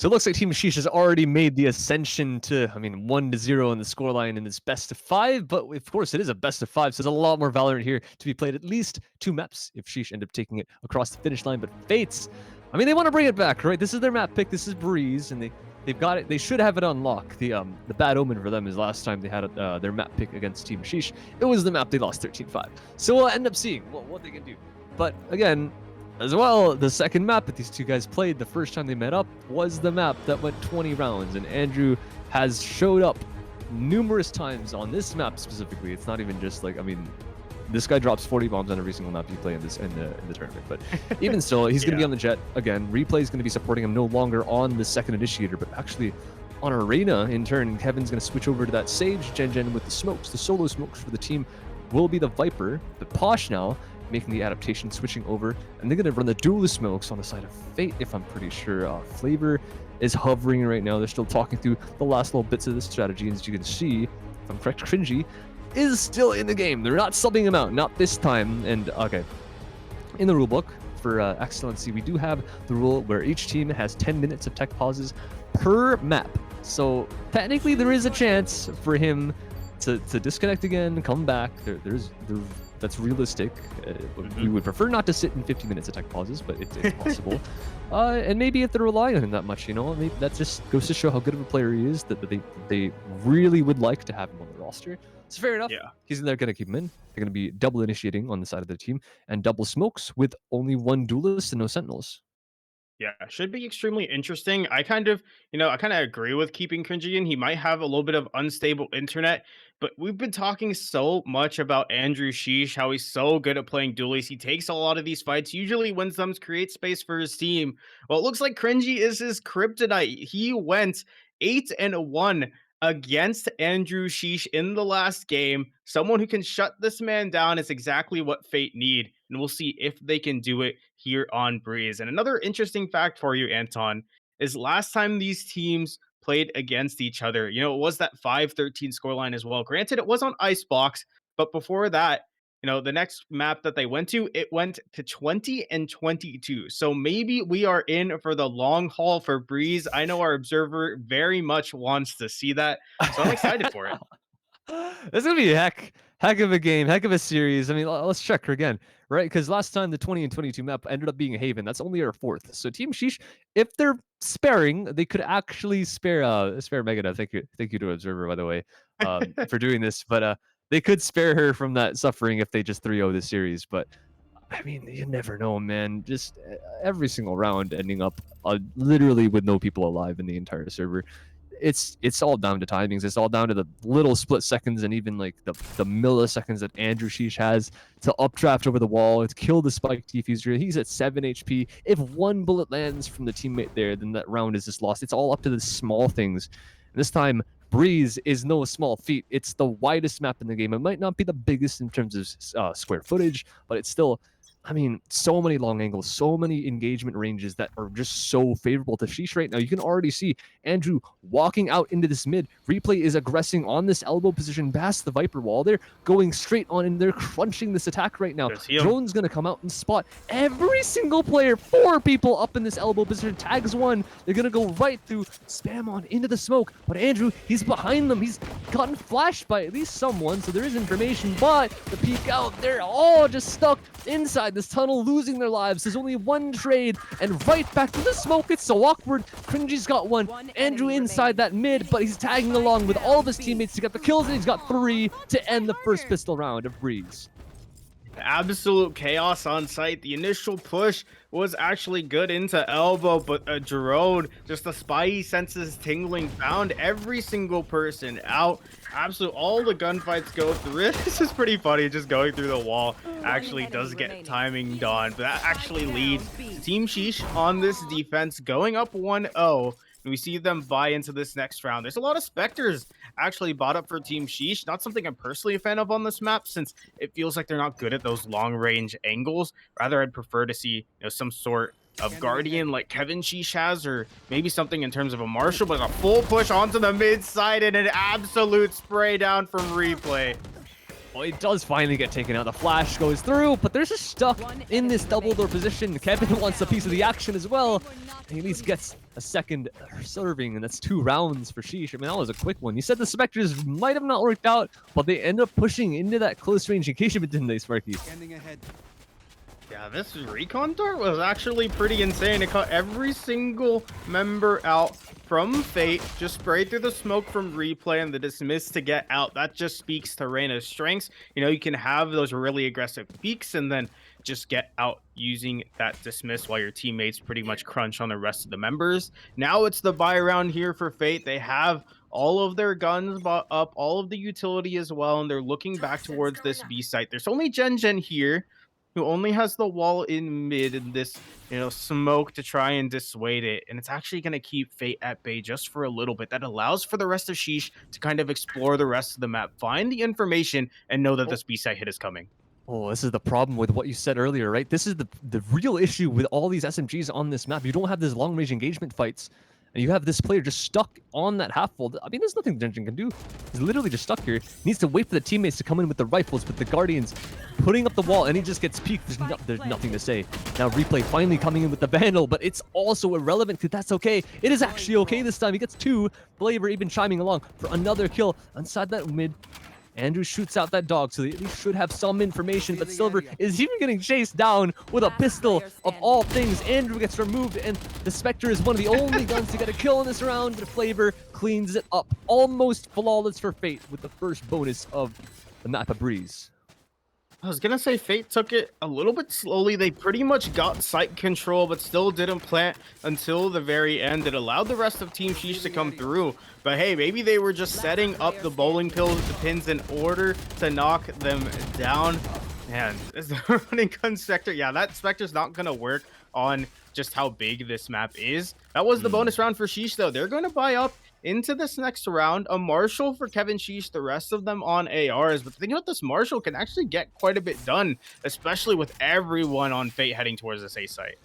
So it looks like Team Shiiiish has already made the ascension to, I mean, 1-0 in the scoreline in this best of 5, but of course it is a best of 5, so there's a lot more Valorant here to be played. At least 2 maps if Shiiiish end up taking it across the finish line, but Fates, I mean, they want to bring it back, right? This is their map pick, this is Breeze, and they've got it. They should have it unlocked. The bad omen for them is last time they had their map pick against Team Shiiiish, it was the map they lost 13-5. So we'll end up seeing what they can do. But again, as well, the second map that these two guys played the first time they met up was the map that went 20 rounds, and Andrew has showed up numerous times on this map specifically. It's not even just like, I mean, this guy drops 40 bombs on every single map you play in the tournament, but even still, he's going to be on the jet again. Replay is going to be supporting him no longer on the second initiator, but actually on Arena in turn. Kevin's going to switch over to that Sage Gen with the smokes. The solo smokes for the team will be the Viper, but Posh now making the adaptation, switching over, and they're going to run the dual smokes on the side of Fate, if I'm pretty sure. Flavor is hovering right now. They're still talking through the last little bits of this strategy, and as you can see, if I'm correct, Cringy is still in the game. They're not subbing him out, not this time. And okay, in the rulebook for Excellency, we do have the rule where each team has 10 minutes of tech pauses per map. So technically there is a chance for him to disconnect again, come back. That's realistic. We would prefer not to sit in 50 minutes of tech pauses, but it's possible. And maybe if they're relying on him that much, you know, maybe that just goes to show how good of a player he is, that they really would like to have him on the roster. It's fair enough. Yeah. They're going to keep him in. They're going to be double initiating on the side of the team and double smokes with only one duelist and no sentinels. Yeah, should be extremely interesting. I kind of agree with keeping Cringy in. He might have a little bit of unstable internet, but we've been talking so much about Andrew Shiiiish, how he's so good at playing duelies. He takes a lot of these fights, usually wins them, creates space for his team. Well, it looks like Cringy is his kryptonite. He went 8-1 against Andrew Shiiiish in the last game. Someone who can shut this man down is exactly what Fate need, and we'll see if they can do it here on Breeze. And another interesting fact for you, Anton, is last time these teams played against each other, you know, it was that 5-13 scoreline as well. Granted, it was on Icebox, but before that, you know, the next map that they went to, it went to 20-22. So maybe we are in for the long haul for Breeze. I know our observer very much wants to see that, so I'm excited for it. It's gonna be a heck of a game, heck of a series. I mean, let's check her again, right? Because last time the 20 and 22 map ended up being a Haven. That's only our 4th. So Team Shiiiish, if they're sparing, they could actually spare Megadeth. Thank you to Observer, by the way, for doing this. But they could spare her from that suffering if they just 3-0 this series. But I mean, you never know, man. Just every single round ending up literally with no people alive in the entire server. It's all down to timings. It's all down to the little split seconds and even like the milliseconds that Andrew Shiiiish has to updraft over the wall, to kill the spike diffuser. He's at 7 HP. If one bullet lands from the teammate there, then that round is just lost. It's all up to the small things. And this time, Breeze is no small feat. It's the widest map in the game. It might not be the biggest in terms of square footage, but it's still, I mean, so many long angles, so many engagement ranges that are just so favorable to Shiiiish right now. You can already see Andrew walking out into this mid. Replay is aggressing on this elbow position past the Viper wall. They're going straight on and they're crunching this attack right now. Drone's going to come out and spot every single player. 4 people up in this elbow position. Tags 1. They're going to go right through, spam on into the smoke. But Andrew, he's behind them. He's gotten flashed by at least someone, so there is information. But the peek out, they're all just stuck inside this tunnel, losing their lives. There's only one trade, and right back to the smoke. It's so awkward. Cringy's got one. Andrew inside that mid, but he's tagging along with all of his teammates to get the kills, and he's got 3 to end the first pistol round of Breeze. Absolute chaos on site. The initial push was actually good into elbow, but a drone, just the spidey senses tingling, found every single person out. Absolute, all the gunfights go through it. This is pretty funny, just going through the wall actually does get timing done, but that actually leads to Team Shiiiish on this defense going up 1-0. And we see them buy into this next round. There's a lot of Spectres actually bought up for Team Shiiiish. Not something I'm personally a fan of on this map, since it feels like they're not good at those long-range angles. Rather, I'd prefer to see, you know, some sort of Guardian like Kevin Shiiiish has, or maybe something in terms of a Marshall, but a full push onto the mid side and an absolute spray down from Replay. Well, it does finally get taken out. The flash goes through, but they're just stuck in this double door position. Kevin wants a piece of the action as well. And he at least gets a second serving, and that's 2 rounds for Shiiiish. I mean, that was a quick one. You said the Spectres might have not worked out, but they end up pushing into that close range engagement, didn't they, Sparky? Yeah, this recon dart was actually pretty insane. It cut every single member out from Fate, just sprayed through the smoke from Replay and the dismiss to get out. That just speaks to Reyna's strengths. You know, you can have those really aggressive peaks and then just get out using that dismiss while your teammates pretty much crunch on the rest of the members. Now it's the buy round here for Fate. They have all of their guns bought up, all of the utility as well, and they're looking back towards this B site. There's only Gen here, who only has the wall in mid and this, smoke to try and dissuade it. And it's actually going to keep Fate at bay just for a little bit. That allows for the rest of Shiiiish to kind of explore the rest of the map, find the information, and know that this B-site hit is coming. Oh, this is the problem with what you said earlier, right? This is the real issue with all these SMGs on this map. You don't have these long-range engagement fights, and you have this player just stuck on that half-fold. I mean, there's nothing Gen can do. He's literally just stuck here. He needs to wait for the teammates to come in with the rifles, with the Guardians putting up the wall, and he just gets peeked. There's nothing to say. Now, Replay finally coming in with the Vandal, but it's also irrelevant because that's okay. It is actually okay this time. He gets 2. Flavor even chiming along for another kill inside that mid. Andrew shoots out that dog, so they at least should have some information, but Silver is even getting chased down with a pistol of all things. Andrew gets removed, and the Spectre is one of the only guns to get a kill in this round, but Flavor cleans it up. Almost flawless for Fate with the first bonus of the map of Breeze. I was going to say Fate took it a little bit slowly. They pretty much got site control, but still didn't plant until the very end. It allowed the rest of Team Shiiiish to come through. But hey, maybe they were just setting up the bowling pins in order to knock them down. Man, is the running gun sector? Yeah, that Spectre's not going to work on just how big this map is. That was the bonus round for Shiiiish, though. They're going to buy up into this next round. A Marshall for Kevin Shiiiish, the rest of them on ARs. But the thing about this Marshall can actually get quite a bit done, especially with everyone on Fate heading towards this A site.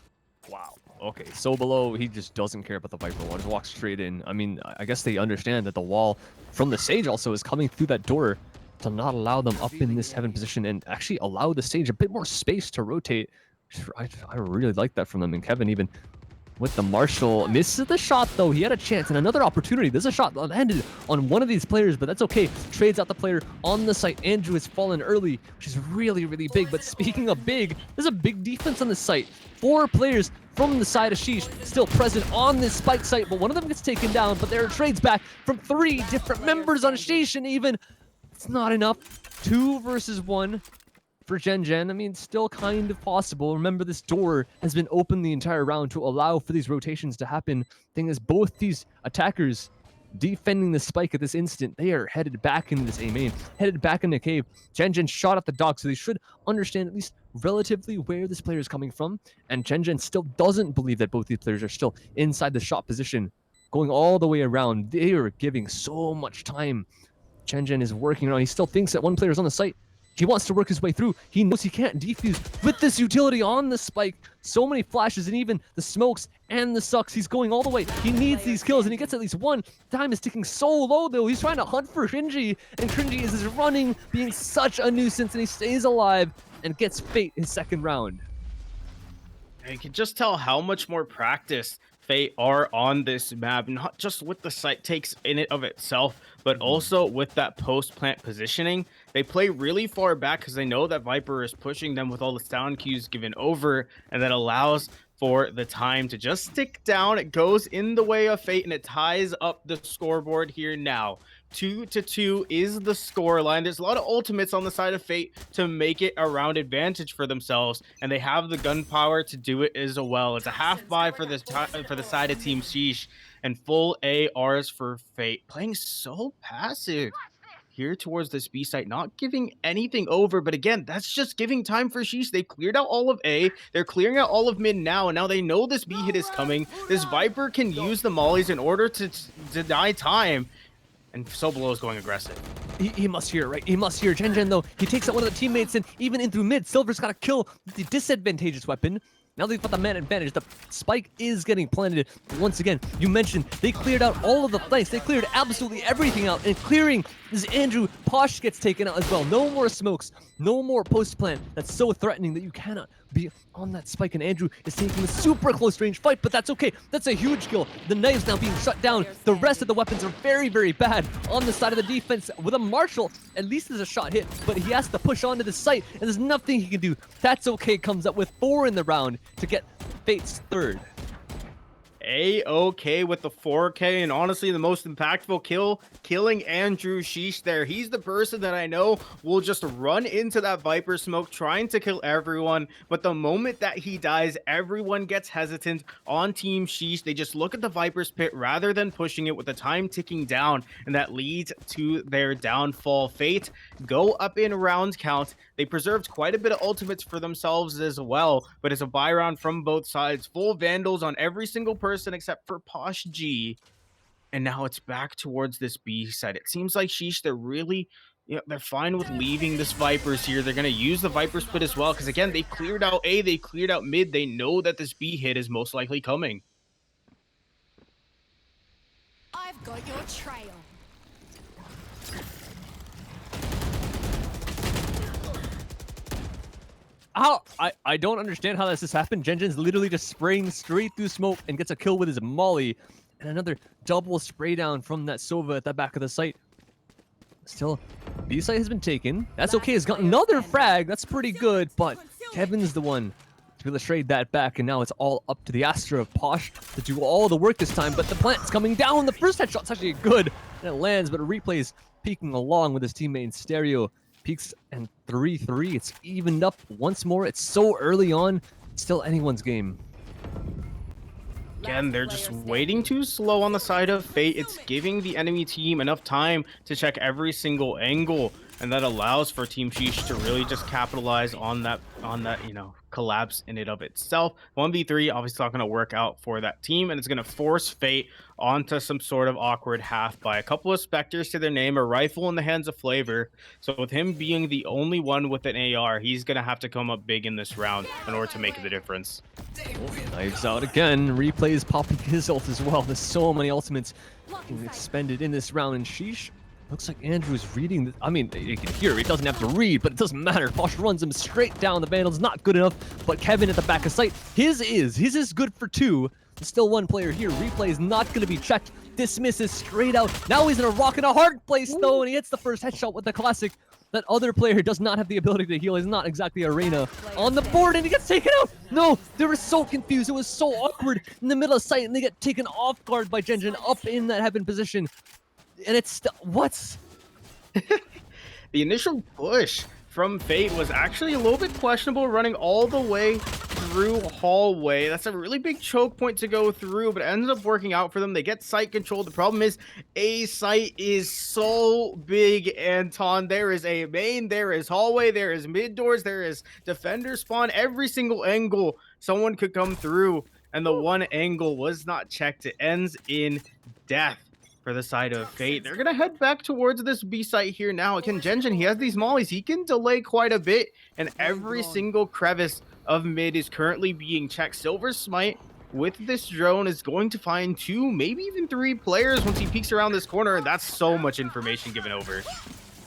Wow. Okay, so below, he just doesn't care about the Viper wall. Just walks straight in. I mean, I guess they understand that the wall from the Sage also is coming through that door to not allow them up in this heaven position and actually allow the Sage a bit more space to rotate. I really like that from them. And Kevin even with the Marshall misses the shot, though. He had a chance and another opportunity. There's a shot landed on one of these players, but that's okay. Trades out the player on the site. Andrew has fallen early, which is really, really big. But speaking of big, there's a big defense on this site. 4 players from the side of Shiiiish still present on this spike site, but one of them gets taken down. But there are trades back from 3 different members on Shiiiish, and even it's not enough. 2 versus 1. For Gen. I mean, still kind of possible. Remember, this door has been open the entire round to allow for these rotations to happen. Thing is, both these attackers defending the spike at this instant, they are headed back into this A main, headed back in the cave. Gen shot at the dog, so they should understand at least relatively where this player is coming from. And Gen still doesn't believe that both these players are still inside the shot position, going all the way around. They are giving so much time. Gen is working around. He still thinks that one player is on the site. He wants to work his way through. He knows he can't defuse with this utility on the spike. So many flashes and even the smokes and the sucks. He's going all the way. He needs these kills and he gets at least 1. Time is ticking so low though. He's trying to hunt for Cringy, and Cringy is just running, being such a nuisance, and he stays alive and gets Fate his second round. And you can just tell how much more practice Fate are on this map, not just with the site takes in it of itself, but also with that post-plant positioning. They play really far back because they know that Viper is pushing them with all the sound cues given over, and that allows for the time to just tick down. It goes in the way of Fate, and it ties up the scoreboard here now. 2-2 is the score line. There's a lot of ultimates on the side of Fate to make it a round advantage for themselves, and they have the gunpowder to do it as well. It's a half buy for the side of Team Shiiiish, and full ARs for Fate. Playing so passive here towards this B site, not giving anything over. But again, that's just giving time for Shiiiish. They cleared out all of A. They're clearing out all of mid now, and now they know this B hit is coming. This Viper can use the mollies in order to deny time. And So Below is going aggressive. He must hear, right? He must hear. Gen though, he takes out one of the teammates, and even in through mid, Silver's got to kill the disadvantageous weapon. Now they've got the man advantage. The spike is getting planted. Once again, you mentioned they cleared out all of the flanks. They cleared absolutely everything out. And clearing this Andrew, Posh gets taken out as well. No more smokes. No more post plant. That's so threatening that you cannot be on that spike, and Andrew is taking a super close range fight, but that's okay. That's a huge kill. The knife's now being shut down. The rest of the weapons are very, very bad on the side of the defense. With a Marshall, at least there's a shot hit, but he has to push onto the site, and there's nothing he can do. That's okay. Comes up with 4 in the round to get Fate's third. A-okay with the 4K, and honestly the most impactful kill, killing Andrew Shiiiish there. He's the person that I know will just run into that Viper smoke trying to kill everyone, but the moment that he dies, everyone gets hesitant on Team Shiiiish. They just look at the Viper's pit rather than pushing it with the time ticking down, and that leads to their downfall. Fate go up in round count. They preserved quite a bit of ultimates for themselves as well, but it's a buy round from both sides. Full Vandals on every single person except for Posh G. And now it's back towards this B side. It seems like Shiiiish, they're really, they're fine with leaving this Vipers here. They're going to use the Viper split as well, because again, they cleared out A, they cleared out mid. They know that this B hit is most likely coming. I've got your trail. I don't understand how this has happened. Genjin's literally just spraying straight through smoke and gets a kill with his molly. And another double spray down from that Sova at the back of the site. Still, B site has been taken. That's okay. He's got another frag. That's pretty good. But Kevin's the one to be able to trade that back. And now it's all up to the Astra of Posh to do all the work this time. But the plant's coming down. The first headshot's actually good. And it lands, but Replay's peeking along with his teammate in Stereo. Peaks and 3-3. It's evened up once more. It's so early on. It's still anyone's game. Again, they're just waiting too slow on the side of Fate. It's giving the enemy team enough time to check every single angle, and that allows for Team Shiiiish to really just capitalize on that, collapse in and of itself. 1v3 obviously not going to work out for that team, and it's going to force Fate onto some sort of awkward half by a couple of Spectres to their name, a rifle in the hands of Flavor. So with him being the only one with an AR, he's going to have to come up big in this round in order to make the difference. Knives out again. Replays popping his ult as well. There's so many ultimates being expended in this round, and Shiiiish looks like Andrew's reading. I mean, you can hear it. He doesn't have to read, but it doesn't matter. Posh runs him straight down. The Vandal's not good enough, but Kevin at the back of sight. His is good for 2. There's still one player here. Replay is not going to be checked. Dismisses straight out. Now he's in a rock and a hard place, though, and he hits the first headshot with the classic. That other player does not have the ability to heal. He's not exactly Arena on the board, and he gets taken out. No, they were so confused. It was so awkward in the middle of sight, and they get taken off guard by Genjin up in that heaven position. And it's still, what's... The initial push from Fate was actually a little bit questionable, running all the way through hallway. That's a really big choke point to go through, but it ends up working out for them. They get site control. The problem is A site is so big, Anton. There is a main, there is hallway, there is mid doors, there is defender spawn. Every single angle someone could come through, and the one angle was not checked. It ends in death for the side of Fate. They're gonna head back towards this B site here now. Again, Genjin, he has these mollies. He can delay quite a bit, and every single crevice of mid is currently being checked. Silver's Smite with this drone is going to find 2, maybe even 3 players once he peeks around this corner, and that's so much information given over.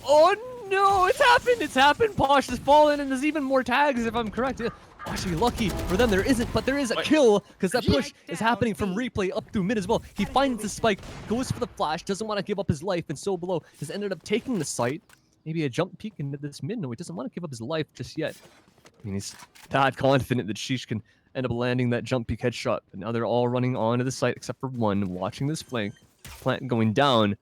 Oh no, it's happened. It's happened. Posh has fallen, and there's even more tags if I'm correct. Actually, lucky for them, there isn't, but there is a kill because that push is happening from Replay up through mid as well. He finds the spike, goes for the flash, doesn't want to give up his life, and so below has ended up taking the site. Maybe a jump peek into this mid. No, he doesn't want to give up his life just yet. I mean, he's that confident that Shiiiish can end up landing that jump peek headshot. But now they're all running onto the site except for one, watching this flank. Plant going down.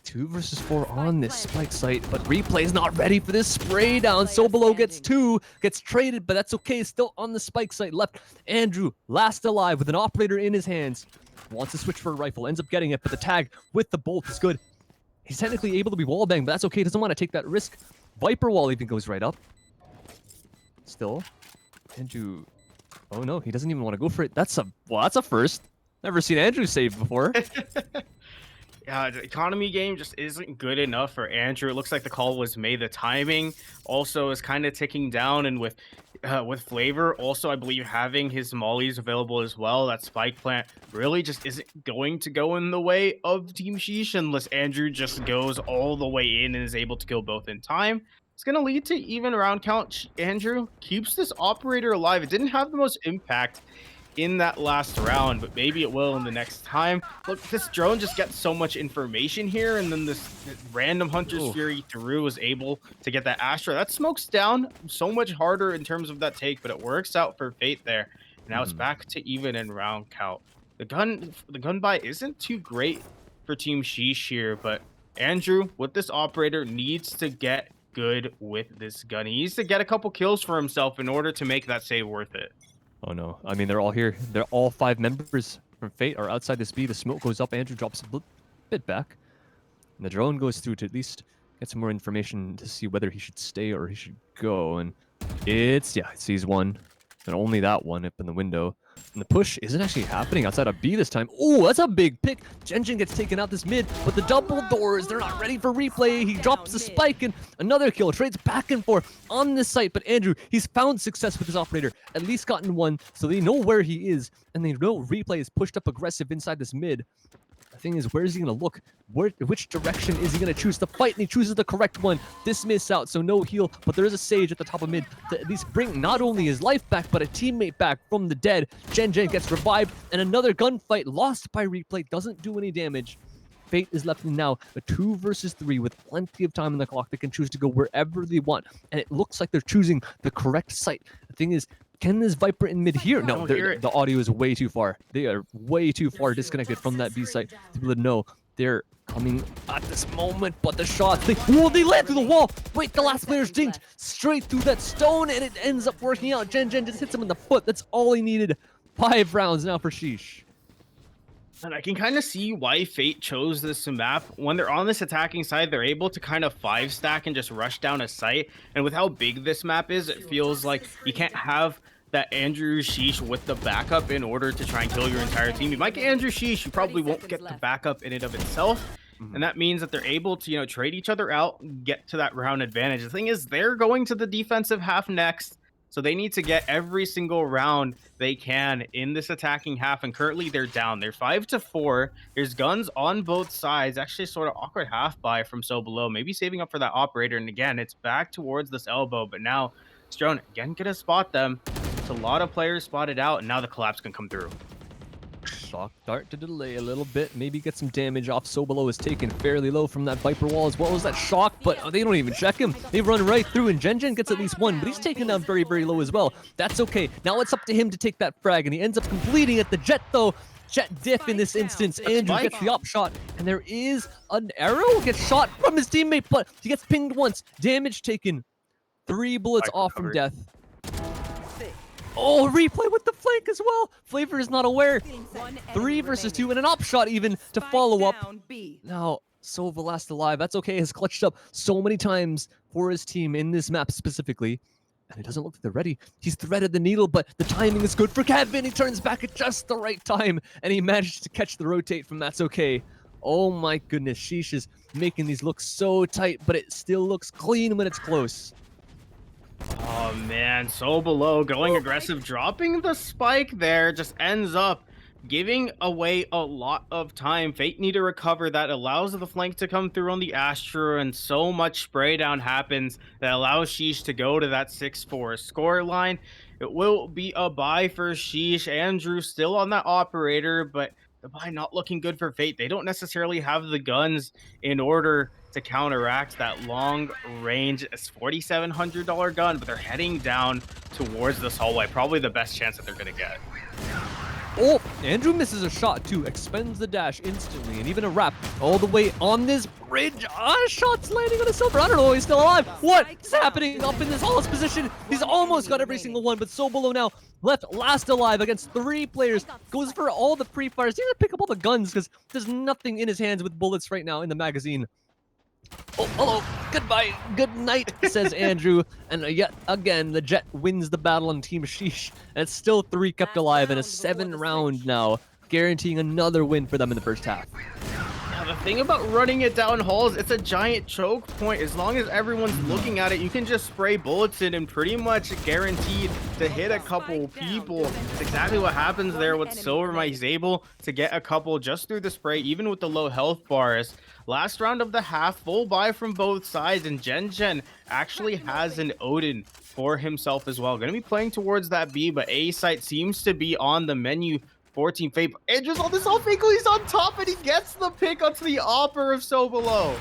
2 versus 4 on this spike site, but Replay's not ready for this spray down. So below gets 2, gets traded, but that's okay. Still on the spike site left. Andrew, last alive with an operator in his hands. Wants to switch for a rifle, ends up getting it, but the tag with the bolt is good. He's technically able to be wallbang, but that's okay. Doesn't want to take that risk. Viper wall even goes right up. Still, Andrew. Oh no, he doesn't even want to go for it. That's a first. Never seen Andrew save before. Yeah, the economy game just isn't good enough for Andrew. It looks like the call was made. The timing also is kind of ticking down, and with Flavor also, I believe, having his mollies available as well, that spike plant really just isn't going to go in the way of Team Shiiiish unless Andrew just goes all the way in and is able to kill both in time. It's going to lead to even round count. Andrew keeps this operator alive. It didn't have the most impact in that last round, but maybe it will in the next time. Look, this drone just gets so much information here, and then this random Hunter's Ooh. Fury through was able to get that Astra. That smokes down so much harder in terms of that take, but it works out for Fate there. And now it's back to even in round count. The gun buy isn't too great for Team Shiiiish here, but Andrew, with this operator, needs to get good with this gun. He needs to get a couple kills for himself in order to make that save worth it. Oh no. I mean, they're all here. They're all 5 members from Fate are outside this B. The smoke goes up. Andrew drops a bit back. And the drone goes through to at least get some more information to see whether he should stay or he should go. And it's, yeah, it sees one. And only that one up in the window. And the push isn't actually happening outside of B this time. Oh, that's a big pick. Genjin gets taken out this mid, but the double doors, they're not ready for replay. He drops the spike and another kill. Trades back and forth on this site, but Andrew, he's found success with his operator. At least gotten one, so they know where he is, and they know replay is pushed up aggressive inside this mid. The thing is, where is he going to look? Which direction is he going to choose to fight? And he chooses the correct one. This miss out, so no heal, but there is a Sage at the top of mid to at least bring not only his life back, but a teammate back from the dead. Genjin gets revived, and another gunfight lost by replay. Doesn't do any damage. Fate is left in now a 2 versus 3 with plenty of time on the clock. They can choose to go wherever they want, and it looks like they're choosing the correct site. The thing is, can this Viper in mid hear? No, the audio is way too far. They are way too far disconnected from that B site to be able to know they're coming at this moment. But the shots, they land through the wall. Wait, the last player's dinked straight through that stone, and it ends up working out. Genjin just hits him in the foot. That's all he needed. 5 rounds now for Shiiiish. And I can kind of see why Fate chose this map. When they're on this attacking side, they're able to kind of 5-stack and just rush down a site. And with how big this map is, it feels like you can't have that Andrew Shiiiish with the backup in order to try and kill your entire team. You might get Andrew Shiiiish, you probably won't get the backup in and of itself. And that means that they're able to, trade each other out, get to that round advantage. The thing is, they're going to the defensive half next. So they need to get every single round they can in this attacking half, and currently they're down. They're 5-4. There's guns on both sides. Actually, sort of awkward half buy from so below. Maybe saving up for that operator. And again, it's back towards this elbow. But now Strone again gonna spot them. It's a lot of players spotted out, and now the collapse can come through. Shock dart to delay a little bit, maybe get some damage off. So below is taken fairly low from that Viper wall as well as that shock, but they don't even check him. They run right through, and Genjin gets at least one, but he's taken down very, very low as well. That's okay. Now it's up to him to take that frag, and he ends up completing it. The Jet, though, Jet diff in this instance. Andrew gets the op shot, and there is an arrow. Gets shot from his teammate, but he gets pinged once. Damage taken. 3 bullets off from death. Oh, replay with the flank as well. Flavor is not aware. 3 versus 2 and an op shot even to follow up. Now, Sova last alive. That's okay. Has clutched up so many times for his team in this map specifically. And it doesn't look like they're ready. He's threaded the needle, but the timing is good for Kevin. He turns back at just the right time, and he managed to catch the rotate from That's Okay. Oh my goodness, Shiiiish is making these look so tight, but it still looks clean when it's close. Oh man, so below going aggressive, dropping the spike there just ends up giving away a lot of time. Fate need to recover that, allows the flank to come through on the Astra, and so much spray down happens that allows Shiiiish to go to that 6-4 score line. It will be a buy for Shiiiish. Andrew still on that operator, but the buy not looking good for Fate. They don't necessarily have the guns in order to counteract that long range $4,700 gun, but they're heading down towards this hallway. Probably the best chance that they're going to get. Oh, Andrew misses a shot too, expends the dash instantly, and even a wrap all the way on this bridge. Shots landing on a silver. I don't know, he's still alive. What is happening up in this Hollis position? He's almost got every single one, but so below now, left last alive against 3 players. Goes for all the pre-fires. He's gonna pick up all the guns because there's nothing in his hands with bullets right now in the magazine. Oh, hello. Goodbye. Good night, says Andrew. And yet again, the Jet wins the battle on Team Shiiiish. And it's still 3 kept alive in a 7 round now, guaranteeing another win for them in the first half. The thing about running it down halls, it's a giant choke point. As long as everyone's looking at it, you can just spray bullets in and pretty much guaranteed to hit a couple people. It's exactly what happens there with Silver. He's able to get a couple just through the spray, even with the low health bars. Last round of the half, full buy from both sides, and Gen actually has an Odin for himself as well. Going to be playing towards that B, but A site seems to be on the menu for Team Fate. Andrew's on this all fake, he's on top, and he gets the pick onto the Opper of So Below.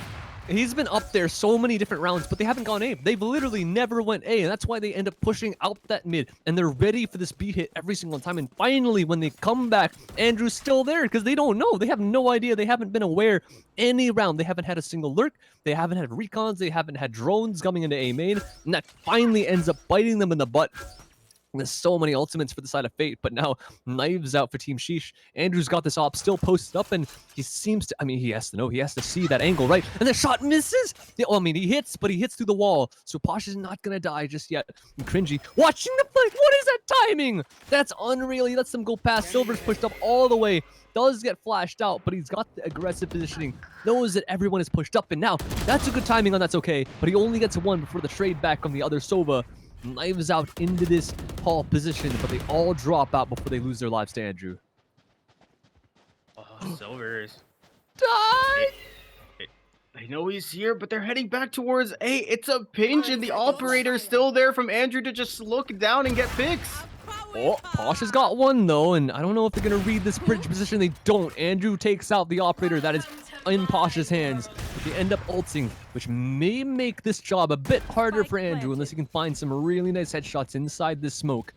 He's been up there so many different rounds, but they haven't gone A. They've literally never went A, and that's why they end up pushing out that mid, and they're ready for this B hit every single time. And finally, when they come back, Andrew's still there because they don't know. They have no idea. They haven't been aware any round. They haven't had a single lurk. They haven't had recons. They haven't had drones coming into A main, and that finally ends up biting them in the butt. There's so many ultimates for the side of Fate, but now knives out for Team Shiiiish. Andrew's got this op still posted up, and he seems to, I mean, he has to know, he has to see that angle, right? And the shot misses! I mean, he hits, but he hits through the wall, so Posh is not gonna die just yet. And Cringy, watching the flick, what is that timing? That's unreal, he lets them go past. Silver's pushed up all the way, does get flashed out, but he's got the aggressive positioning, knows that everyone is pushed up, and now, that's a good timing on That's Okay, but he only gets one before the trade back on the other Sova. Knives out into this hall position, but they all drop out before they lose their lives to Andrew. Oh, Silvers. Die! I know he's here, but they're heading back towards A. It's a pinch, and the operator's still there from Andrew to just look down and get picks. Oh, Posh has got one, though, and I don't know if they're going to read this bridge position. They don't. Andrew takes out the operator. That is in Posh's hands. But they end up ulting, which may make this job a bit harder for Andrew unless he can find some really nice headshots inside this smoke.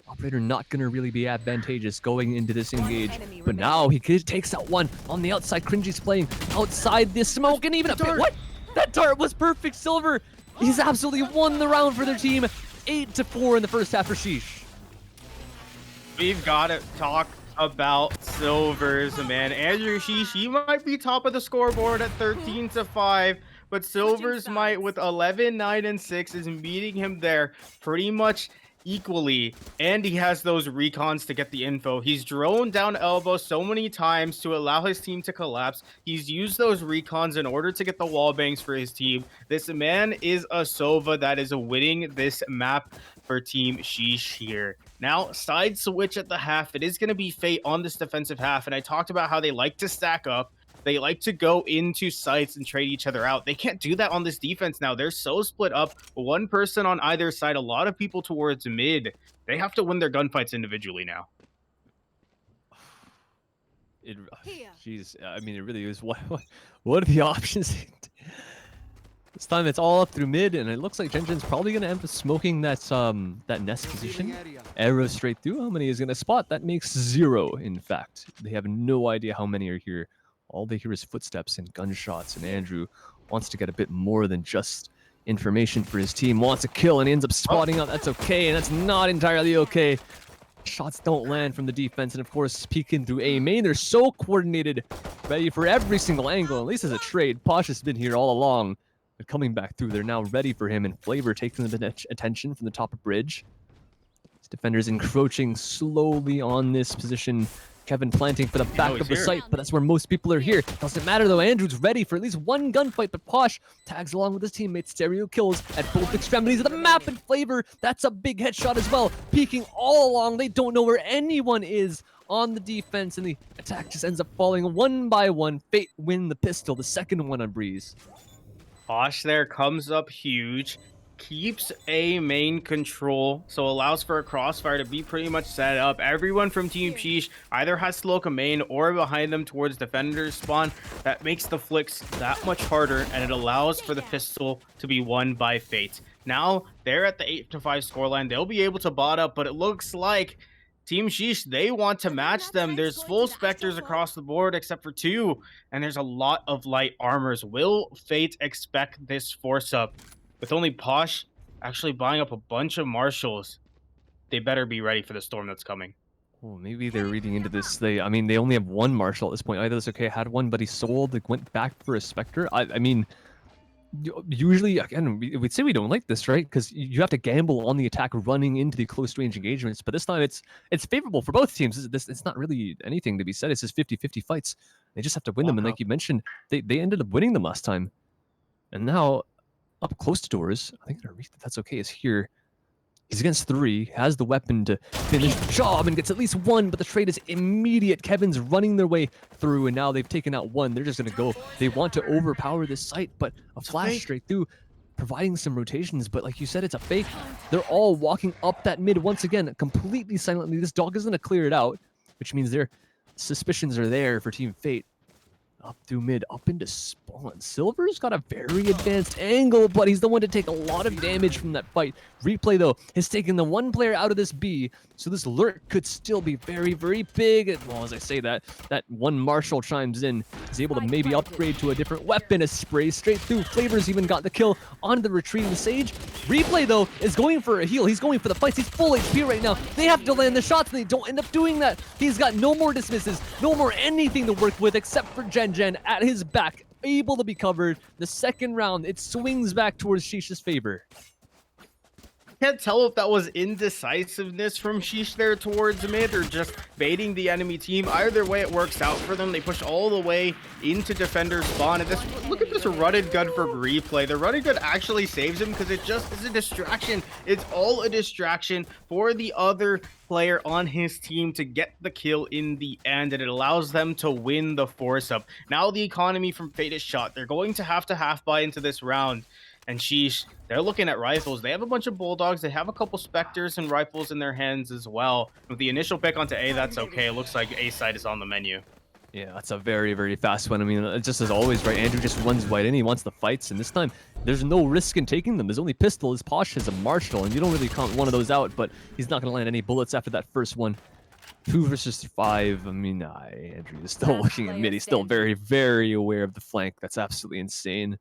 Operator not going to really be advantageous going into this engage. But now he takes out one on the outside. Cringy's playing outside this smoke, and even a bit. What? That dart was perfect, Silver. He's absolutely won the round for their team. 8-4 in the first half for Shiiiish. We've got to talk about Silvers, man. Andrew Shiiiish, he might be top of the scoreboard at 13-5, but Silvers might with 11, 9, and 6 is meeting him there pretty much equally, and he has those recons to get the info. He's droned down elbow so many times to allow his team to collapse. He's used those recons in order to get the wall bangs for his team. This man is a Sova that is winning this map for Team Shiiiish here. Now, side switch at the half. It is going to be Fate on this defensive half, and I talked about how they like to stack up. They like to go into sites and trade each other out. They can't do that on this defense now. They're so split up. One person on either side, a lot of people towards mid. They have to win their gunfights individually now. Jeez, I mean, it really is. What are the options? This time it's all up through mid, and it looks like Gen's probably going to end up smoking that nest position. Arrow straight through. How many is going to spot? That makes 0, in fact. They have no idea how many are here. All they hear is footsteps and gunshots, and Andrew wants to get a bit more than just information for his team. Wants a kill and ends up spotting out. That's okay, and that's not entirely okay. Shots don't land from the defense, and of course, peeking through A main. They're so coordinated, ready for every single angle, at least as a trade. Posh has been here all along, but coming back through, they're now ready for him, and Flavor taking the attention from the top of bridge. His defenders encroaching slowly on this position. Kevin planting for the back of the site, but that's where most people are here. Doesn't matter though, Andrew's ready for at least one gunfight, but Posh tags along with his teammates. Stereo kills at both extremities of the map, and Flavor, that's a big headshot as well. Peeking all along, they don't know where anyone is on the defense, and the attack just ends up falling one by one. Fate win the pistol, the second one on Breeze. Posh there comes up huge. Keeps A main control, so allows for a crossfire to be pretty much set up. Everyone from Team Shiiiish either has to look a main or behind them towards defender's spawn. That makes the flicks that much harder, and it allows for the pistol to be won by Fate. Now, they're at the 8-5 scoreline. They'll be able to bot up, but it looks like Team Shiiiish, they want to match them. There's full specters across the board except for 2, and there's a lot of light armors. Will Fate expect this force up? With only Posh actually buying up a bunch of marshals, they better be ready for the storm that's coming. Oh, maybe they're reading into this. I mean, they only have one marshal at this point. Either That's Okay had one, but he sold, like, went back for a Spectre. I mean, Usually, again, we'd say we don't like this, right? Because you have to gamble on the attack running into the close range engagements. But this time it's favorable for both teams. It's not really anything to be said. It's just 50-50 fights. They just have to win them. And like you mentioned, they ended up winning them last time. And now up close to doors, I think that's okay, is here. He's against 3, has the weapon to finish the job and gets at least 1, but the trade is immediate. Kevin's running their way through, and now they've taken out 1. They're just going to go. They want to overpower this site, but a flash straight through, providing some rotations. But like you said, it's a fake. They're all walking up that mid once again, completely silently. This dog is going to clear it out, which means their suspicions are there for Team Fate. Up through mid, up into spawn. Silver's got a very advanced angle, but he's the one to take a lot of damage from that fight. Replay, though, has taken the 1 player out of this B, so this lurk could still be very, very big. Well, as I say that, that one Marshall chimes in, is able to maybe upgrade to a different weapon, a spray straight through. Flavors even got the kill on the retreating Sage. Replay, though, is going for a heal. He's going for the fights. He's full HP right now. They have to land the shots, and they don't end up doing that. He's got no more dismisses, no more anything to work with except for Gen at his back, able to be covered. The second round, it swings back towards Shiish's favor. Can't tell if that was indecisiveness from Shiiiish there towards mid or just baiting the enemy team. Either way, it works out for them. They push all the way into defender spawn. And this, look at this rutted gun for Replay. The rutted gun actually saves him because it just is a distraction. It's all a distraction for the other player on his team to get the kill in the end, and it allows them to win the force up. Now the economy from Fate is shot. They're going to have buy into this round. And Shiiiish, they're looking at rifles. They have a bunch of bulldogs. They have a couple specters and rifles in their hands as well. With the initial pick onto A, that's okay. It looks like A side is on the menu. Yeah, that's a very, very fast one. I mean, just as always, right? Andrew just runs right in. He wants the fights, and this time there's no risk in taking them. His only pistol is Posh has a Marshall, and you don't really count one of those out, but he's not going to land any bullets after that first one. 2 versus 5. I mean, Andrew is still looking at mid. He's still very, very aware of the flank. That's absolutely insane.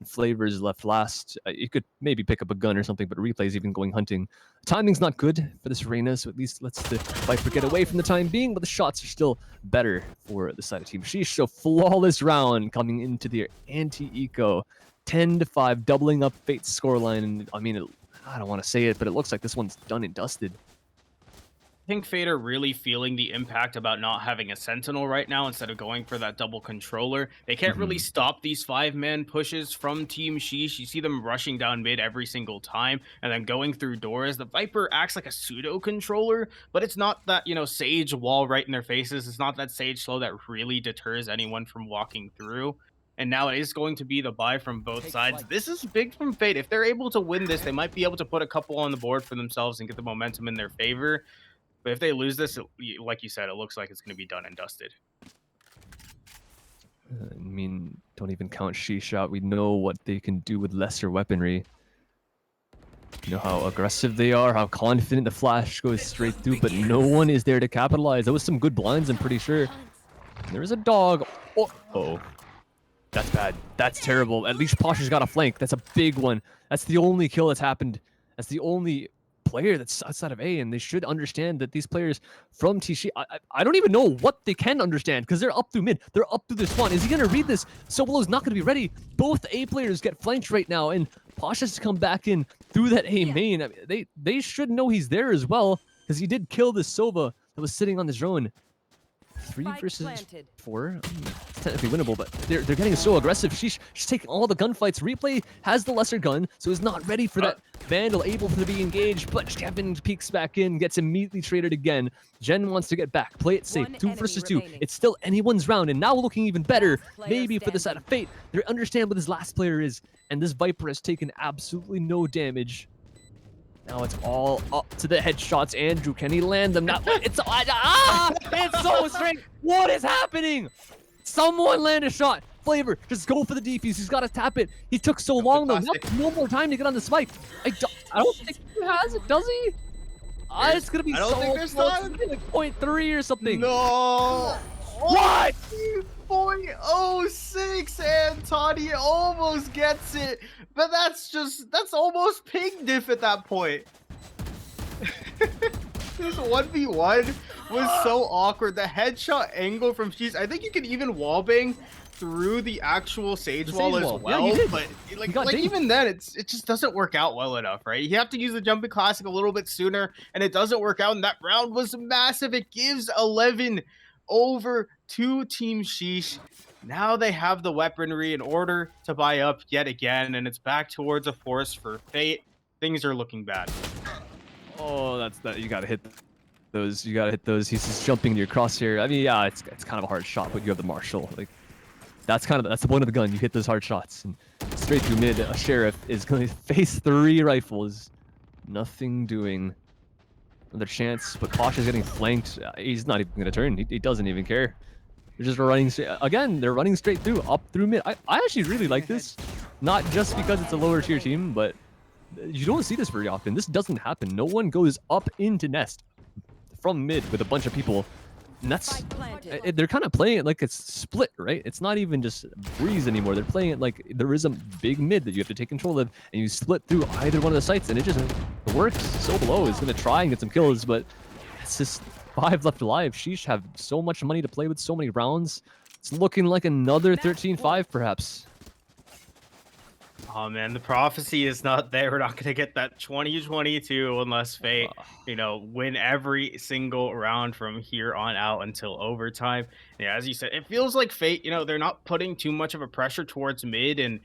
Flavors left last. You could maybe pick up a gun or something, but Replay's even going hunting. Timing's not good for this Reyna, so at least lets the Viper get away from the time being, but the shots are still better for the side of Team Shiiiish. So flawless round coming into the anti-eco. 10-5, doubling up Fate's scoreline. And I mean, I don't want to say it, but it looks like this one's done and dusted. I think Fate are really feeling the impact about not having a Sentinel right now instead of going for that double controller. They can't really stop these 5-man pushes from Team Shiiiish. You see them rushing down mid every single time and then going through doors. The Viper acts like a pseudo controller, but it's not that, you know, Sage wall right in their faces. It's not that Sage slow that really deters anyone from walking through. And now it is going to be the buy from both sides. This is big from Fate. If they're able to win this, they might be able to put a couple on the board for themselves and get the momentum in their favor. But if they lose this, like you said, it looks like it's going to be done and dusted. I mean, don't even count Shiiiish out. We know what they can do with lesser weaponry. You know how aggressive they are, how confident the flash goes straight through, but no one is there to capitalize. There was some good blinds, I'm pretty sure. There is a dog. Oh, that's bad. That's terrible. At least Posh has got a flank. That's a big one. That's the only kill that's happened. That's the only player that's outside of A, and they should understand that these players from TC, I don't even know what they can understand because they're up through mid, they're up through this spawn. Is he going to read this? Sobolo's not going to be ready. Both A players get flanked right now, and Posh has to come back in through that A main. I mean, they should know he's there as well because he did kill this Sova that was sitting on the drone. 3 versus 4. It's technically winnable, but they're getting so aggressive. She's taking all the gunfights. Replay has the lesser gun, so he's not ready for that Vandal, able to be engaged, but Kevin peeks back in, gets immediately traded again. Jen wants to get back, play it safe. 2 versus 2. It's still anyone's round, and now looking even better, maybe for the side of Fate. They understand what his last player is, and this Viper has taken absolutely no damage. Now it's all up to the headshots. Andrew, can he land them? Not. It's it's so strange. What is happening? Someone land a shot. Flavor, just go for the defuse. He's got to tap it. He took so long though. No more time to get on the spike. I don't think he has it. Does he? It's gonna be so close. Like 0.3 or something. No. What? 0.06, and Toddy almost gets it, but that's almost ping diff at that point. This 1v1 was so awkward. The headshot angle from Sheesh. I think you can even wallbang through the actual Sage The wall Sage as wall. Yeah, you well, did. but You got dinged. even then, it just doesn't work out well enough, right? You have to use the jumping classic a little bit sooner, and it doesn't work out. And that round was massive. It gives 11 over to Team Sheesh. Now they have the weaponry in order to buy up yet again, and it's back towards a force for Fate. Things are looking bad. Oh, that's that. You gotta hit those. You gotta hit those. He's just jumping in your crosshair. I mean, yeah, it's kind of a hard shot, but you have the Marshal. Like that's the point of the gun. You hit those hard shots and straight through mid. A Sheriff is going to face 3 rifles. Nothing doing. Another chance, but Pasha's getting flanked. He's not even gonna turn. He doesn't even care. They're just running straight. Again, they're running straight through, up through mid. I actually really like this. Not just because it's a lower tier team, but you don't see this very often. This doesn't happen. No one goes up into Nest from mid with a bunch of people. And that's, they're kind of playing it like it's split, right? It's not even just Breeze anymore. They're playing it like there is a big mid that you have to take control of, and you split through either one of the sites, and it just works. So below is going to try and get some kills, but it's just 5 left alive. Sheesh have so much money to play with, so many rounds. It's looking like another 13-5, perhaps. Oh man, the prophecy is not there. We're not gonna get that 20-22 unless Fate, win every single round from here on out until overtime. Yeah, as you said, it feels like Fate, they're not putting too much of a pressure towards mid, and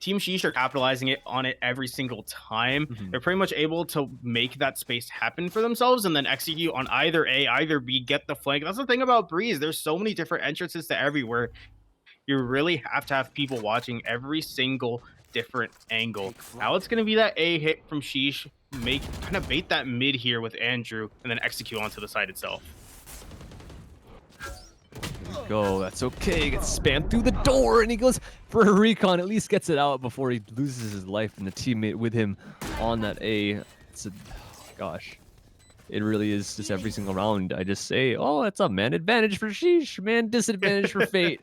Team Sheesh are capitalizing on it every single time. They're pretty much able to make that space happen for themselves and then execute on either A, either B, get the flank. That's the thing about Breeze. There's so many different entrances to everywhere. You really have to have people watching every single different angle. Now it's going to be that A hit from Sheesh, kind of bait that mid here with Andrew, and then execute onto the side itself. There we go. That's okay. Gets spammed through the door, and he goes for a recon. At least gets it out before he loses his life and the teammate with him on that A. It's gosh. It really is just every single round. I just say, oh, that's a man advantage for Sheesh, man disadvantage for Fate.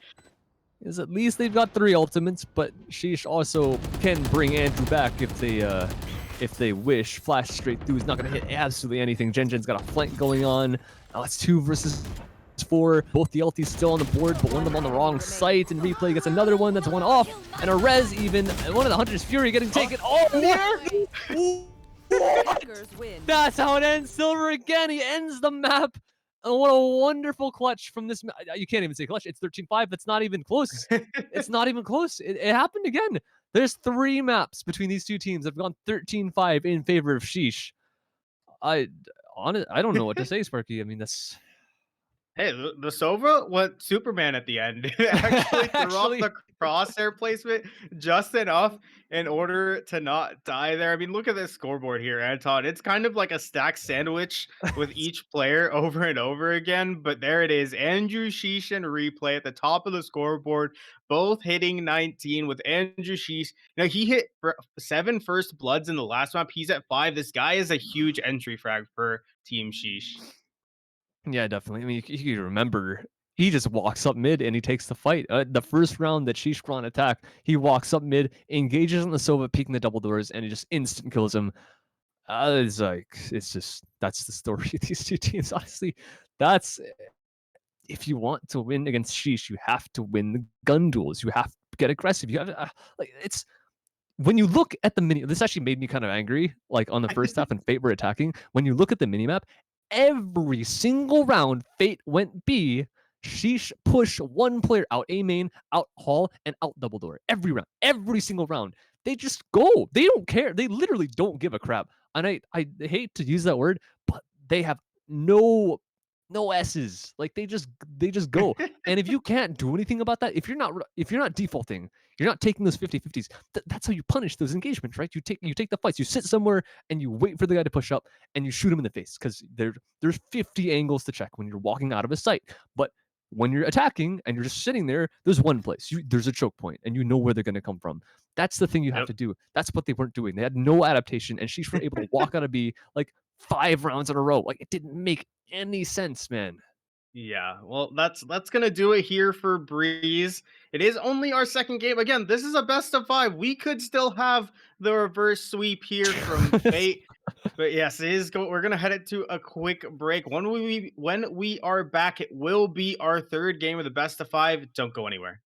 Is at least they've got 3 ultimates, but Sheesh also can bring Andrew back if they wish. Flash straight through is not going to hit absolutely anything. Gen's got a flank going on. Now it's 2 versus 4. Both the ultis still on the board, but one of them on the wrong site. And Replay gets another one that's one off. And a res even. And one of the Hunter's Fury getting taken. Oh, that's how it ends. Silver again. He ends the map. And what a wonderful clutch from this. You can't even say clutch. It's 13-5. That's not even close. It's not even close. It happened again. There's 3 maps between these 2 teams that have gone 13-5 in favor of Sheesh. I don't know what to say, Sparky. I mean, that's... Hey, the Sova went Superman at the end. It actually threw off the crosshair placement just enough in order to not die there. I mean, look at this scoreboard here, Anton. It's kind of like a stacked sandwich with each player over and over again. But there it is. Andrew, Sheesh, and Replay at the top of the scoreboard, both hitting 19 with Andrew Sheesh. Now, he hit 7 first bloods in the last map. He's at 5. This guy is a huge entry frag for Team Sheesh. Yeah, definitely. I mean, you remember, he just walks up mid and he takes the fight. The first round that Sheesh on attack, he walks up mid, engages on the Sova, peeking the double doors, and he just instant kills him. It's just, that's the story of these 2 teams. Honestly, that's, if you want to win against Sheesh, you have to win the gun duels. You have to get aggressive. You have it's, when you look at the mini, this actually made me kind of angry. Like on the first half, and Fate were attacking. When you look at the minimap, every single round, Fate went B. Sheesh push 1 player out A main, out hall, and out double door. Every round, every single round. They just go. They don't care. They literally don't give a crap. And I hate to use that word, but they have no S's. Like they just go. And if you can't do anything about that, if you're not defaulting, you're not taking those 50-50s, that's how you punish those engagements, right? You take the fights, you sit somewhere and you wait for the guy to push up and you shoot him in the face, because there's 50 angles to check when you're walking out of a site. But when you're attacking and you're just sitting there, there's one place. There's a choke point, and you know where they're going to come from. That's the thing you have to do. That's what they weren't doing. They had no adaptation, and Sheesh were able to walk out of B like 5 rounds in a row. Like, it didn't make any sense, man. Yeah, well, that's gonna do it here for Breeze. It is only our second game. Again, this is a best of 5. We could still have the reverse sweep here from Fate. But yes, it is we're gonna head it to a quick break. When we are back, it will be our third game of the best of five. Don't go anywhere.